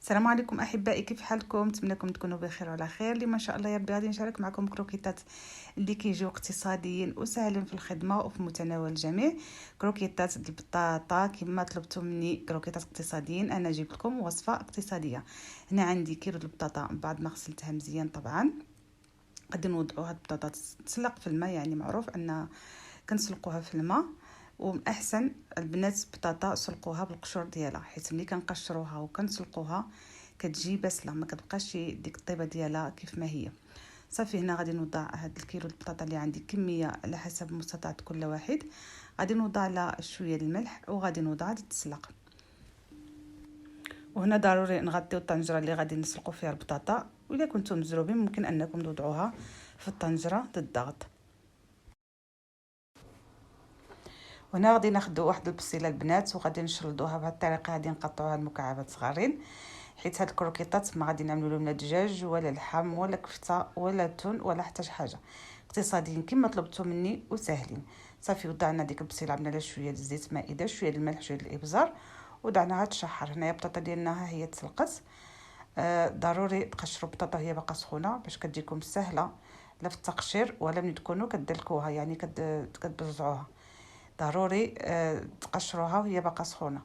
السلام عليكم احبائي، كيف حالكم؟ نتمنىكم تكونوا بخير وعلى خير. لما شاء الله يا ربي غادي نشارك معكم كروكيتات اللي كيجيو اقتصاديين وسهلين في الخدمه وفي متناول الجميع. كروكيتات البطاطا كما طلبتوا مني، كروكيتات اقتصاديين. انا جبت لكم وصفه اقتصاديه. هنا عندي كيلو البطاطا بعد ما غسلتها مزيان. طبعا غادي نوضعوا هاد البطاطا تسلق في الماء، يعني معروف ان كنسلقوها في الماء. ومن احسن البنات البطاطا سلقوها بالقشور ديالها، حيت ملي كنقشروها وكنسلقوها كتجي بسله، ما كتبقاش ديك الطيبه ديالها كيف ما هي. صافي هنا غادي نوضع هاد الكيلو البطاطا اللي عندي كميه على حسب مستطاعة كل واحد. غادي نوضع لها شويه الملح وغادي نوضعها تتسلق. وهنا ضروري نغطيو الطنجره اللي غادي نسلقوا فيها البطاطا، واذا كنتم مزروبين ممكن انكم توضعوها في الطنجره للضغط. وهنا غادي ناخذوا واحد البصيله البنات وغادي نشردوها بهذه الطريقه. غادي نقطعوها لمكعبات صغارين، حيت هاد الكروكيطات ما غادي نعملوا لهم لا دجاج ولا لحم ولا كفته ولا تون ولا حتى شي حاجه. اقتصاديين كما طلبتوا مني وسهلين. صافي وضعنا ديك البصيله، عملنا لها شويه الزيت مائده، شويه الملح، شويه الابزار، ودعناها تشحر. هنايا البطاطا ديالنا هي تسلقت. ضروري تقشروا البطاطا هي باقا سخونه باش كتجيكم سهله لا في التقشير ولا ملي تكونوا كدلكوها، يعني كتبزعوها. ضروري تقشروها وهي باقا سخونه.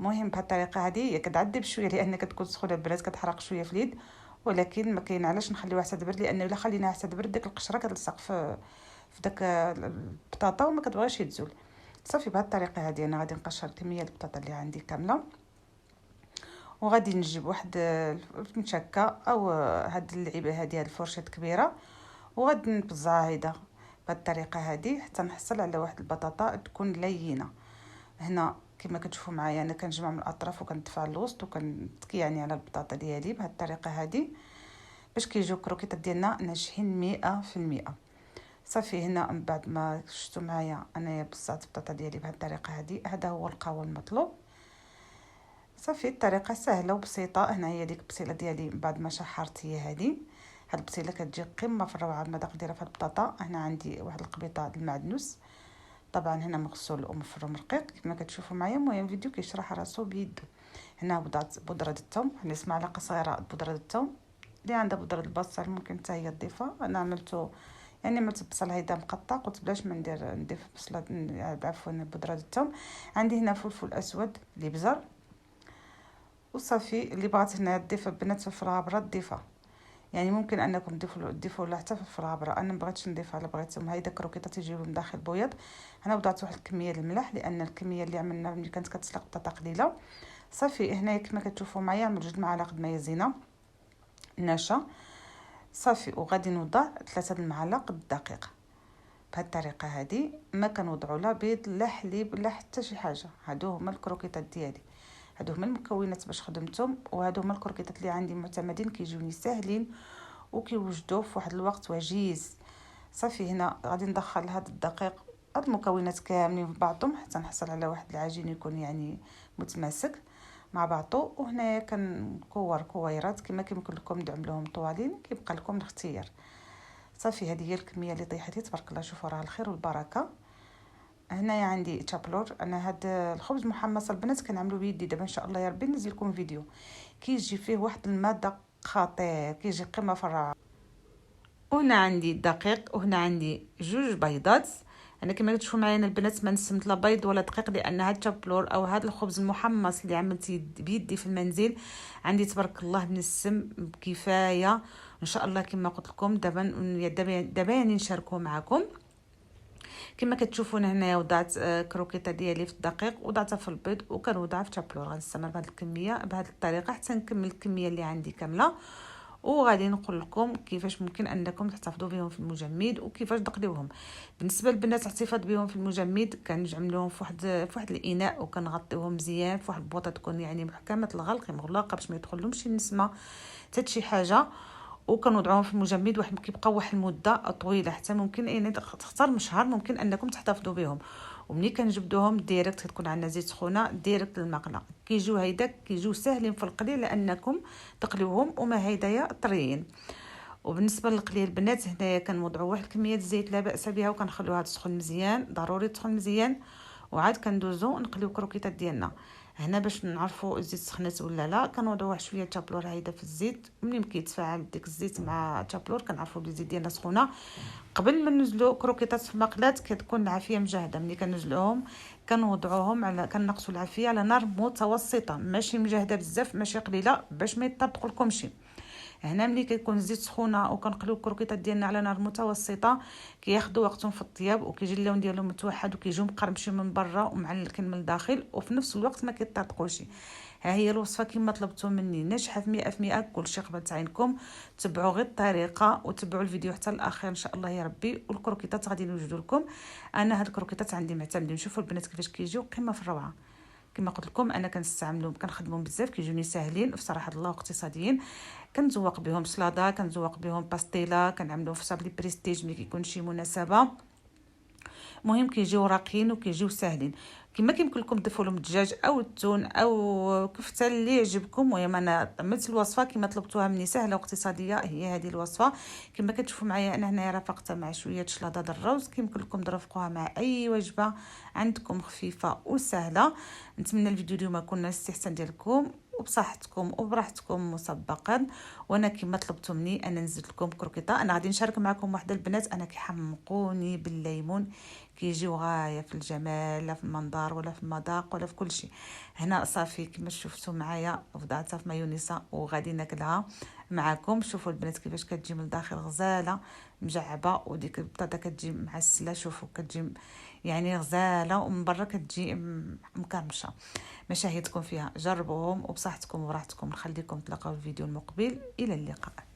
المهم بهذه الطريقه هذه هي كتعذب شويه لان كتكون سخونه البراد، كتحرق شويه في اليد، ولكن ما كاين علاش نخليوها حتى تبرد، لان الا خليناها حتى تبرد ديك القشره كتلصق في داك البطاطا وما كتبغيش يتزول. صافي بهذه الطريقه هذه انا غادي نقشر كميه البطاطا اللي عندي كامله، وغادي نجيب واحد المشكه او هاد اللعيبه هذه، هاد الفرشه كبيره، وغادي نبزعها هيدا بهذه الطريقه هذه حتى نحصل على واحد البطاطا تكون لينه. هنا كما كتشوفوا معايا انا كنجمع من الاطراف وكندفع الوسط وكنتكي يعني على البطاطا ديالي بهذه الطريقه هذه باش كيجيو كروكيطات ديالنا ناجحين 100%. صافي هنا من بعد ما شفتوا معايا انايا بصات البطاطا ديالي بهذه الطريقه هذه، هذا هو القوام المطلوب. صافي الطريقه سهله وبسيطه. هنا هي ديك البصيله ديالي بعد ما شحرت، هي هذه. هاد البصيله كتجي قمه في الروعه المذاق ديالها في البطاطا. هنا عندي واحد القبيطه المعدنوس، طبعا هنا مغسول ومفروم رقيق كما كتشوفوا معايا. المهم فيديو كيشرح راسو بيدو. هنا وضعت بودره الثوم، نص معلقه صغيره بودره الثوم. اللي عندها بودره البصل ممكن حتى هي تضيفها. انا عملته يعني عملت البصل هيدا مقطع، قلت بلاش ما نضيف بصله، عفوا بودره الثوم. عندي هنا فلفل اسود اللي بزر. وصافي اللي بغات هنا تضيف بنات فلفل غابره تضيفها، يعني ممكن انكم تضيفوا لا حتى فلفل غابره. انا ما بغيتش نضيفها، لا بغيتهم هيدا كروكيطات يجيو من داخل بيض. هنا وضعت واحد الكميه الملح لان الكميه اللي عملنا ملي كانت كتسلق البطاطا قليله. صافي هنا كما كتشوفوا معايا عملت 2 معالق مايزينا ناشا. صافي وغادي نوضع 3 المعالق الدقيق بهذه الطريقه هذه. ما كنوضعوا لا بيض لا حليب لا حتى شي حاجه. هادو هما الكروكيطات ديالي، هادو هما المكونات باش خدمتهم، وهادو هما الكروكيطات اللي عندي معتمدين كيجيوني ساهلين وكيوجدوا في واحد الوقت وجيز. صافي هنا غادي ندخل هذا الدقيق، هاد المكونات كاملين في بعضهم حتى نحصل على واحد العجين يكون يعني متماسك مع بعضه. وهنا كنكور كويرات كما كيمكن لكم تعملوهم طوالين، كيبقى لكم الاختيار. صافي هذه هي الكميه اللي طيحتي تبارك الله، شوفوا راه الخير والبركه. هنايا عندي تشابلور. انا هاد الخبز محمص البنات كنعملو بيدي. دابا ان شاء الله يا ربي ننزل لكم فيديو كيجي فيه واحد المذاق خطير، كيجي قمه في الروعه. وهنا عندي الدقيق، وهنا عندي 2 بيضات. انا كما كتشوفوا معايا البنات ما نسمت لا بيض ولا دقيق، لان هاد التشابلور او هاد الخبز المحمص اللي عملتي بيدي في المنزل عندي تبارك الله بنسم بكفايه ان شاء الله. كما قلت لكم دابا يعني نشاركه معكم. كما كتشوفون هنايا وضعت كروكيطه ديالي في الدقيق، وضعتها في البيض، وكنوضعها في تشابلور. غنستمر بهذه الكميه بهذه الطريقه حتى نكمل الكميه اللي عندي كامله، وغادي نقول لكم كيفاش ممكن انكم تحتفظوا بهم في المجمد وكيفاش تقليوهم. بالنسبه للبنات الاحتفاظ بهم في المجمد كنجملوهم في واحد الاناء وكنغطيوهم مزيان في واحد البوطه تكون يعني محكمه الغلق مغلقه باش ما يدخلهمش شي نسمه حتى شي حاجه، وكنوضعوهم في المجمد واحد كيبقاو واحد المده طويله حتى ممكن يعني تختار من شهر ممكن انكم تحتفظوا بهم. ومني كنجبدوهم ديريكت كتكون عندنا زيت سخونه ديريكت للمقله، كيجيو هيداك كيجيو ساهلين في القلي لانكم تقليوهم وما هيدايا طريين. وبالنسبه للقلي البنات هنايا كنوضعوا واحد كميه الزيت لا باس بها وكنخليوها تسخن مزيان، ضروري تسخن مزيان، وعاد كندوزو نقليو كروكيطات ديالنا. هنا باش نعرفوا الزيت سخنات ولا لا كنوضعوا واحد شويه تابلور هايده في الزيت. ملي كيتفاعل ديك الزيت مع التابلور كنعرفوا بلي الزيت ديالنا سخونه. قبل ما ننزلوا كروكيطات في المقلاه كتكون العافيه مجهده. ملي كنزلوهم كنوضعوهم على كنقصوا العافيه على نار متوسطه، ماشي مجهده بزاف ماشي قليله باش ما يطرطقوا لكمشي. هنا ملي كيكون الزيت سخونه وكنقليو الكروكيطات ديالنا على نار متوسطه كياخذوا وقتهم في الطياب وكيجي اللون ديالهم متوحد وكيجيو مقرمشين من برا ومعلقين من الداخل وفي نفس الوقت ما كيطرطقوش. ها هي الوصفه كما طلبتوا مني، ناجحه في 100%. كلشي قبلت عينكم، تبعوا غير الطريقه وتبعوا الفيديو حتى الاخير ان شاء الله يا ربي. والكروكيطات غادي نوجدوا لكم. انا هاد الكروكيطات عندي معتمدين، شوفوا البنات كيفاش كيجيو قمه في الروعه. كما قلت لكم انا كنستعملهم كنخدمهم بزاف، كيجوني ساهلين في صراحه الله واقتصاديين. كنزوق بهم سلاده، كنزوق بهم باستيلا، كنعملوهم في صابلي بريستيج ملي كيكون شي مناسبه. مهم كيجيو راقيين وكيجيو ساهلين. كما كيمكن لكم تضيفوا لهم الدجاج او التون او كفته اللي يعجبكم. المهم انا عملت الوصفه كما طلبتوها مني، سهله واقتصاديه. هي هذه الوصفه كما كتشوفوا معايا انا هنايا رافقتها مع شويه شلاضه الروز. كيمكن لكم ترافقوها مع اي وجبه عندكم خفيفه وسهله. نتمنى الفيديو اليوم يكون نال الاستحسان ديالكم وبصحتكم وبراحتكم مسبقا. وانا كما طلبتوا مني انا نزلت لكم كروكيطه. انا غادي نشارك معكم واحد البنات انا كيحمقوني بالليمون، كيجيو غايه في الجمال، لا في المنظر ولا في المذاق ولا في كل شيء. هنا صافي كما شفتوا معايا وضعتها في مايونيزا وغادي ناكلها معكم. شوفوا البنات كيفاش كتجي من الداخل غزاله مجعبه، وديك البطاطا كتجي معسله. شوفوا كتجي يعني غزاله ومن برا كتجي مكرمشه. مشاهدكم فيها جربوهم وبصحتكم وراحتكم. نخليكم تلاقاو الفيديو المقبل. الى اللقاء.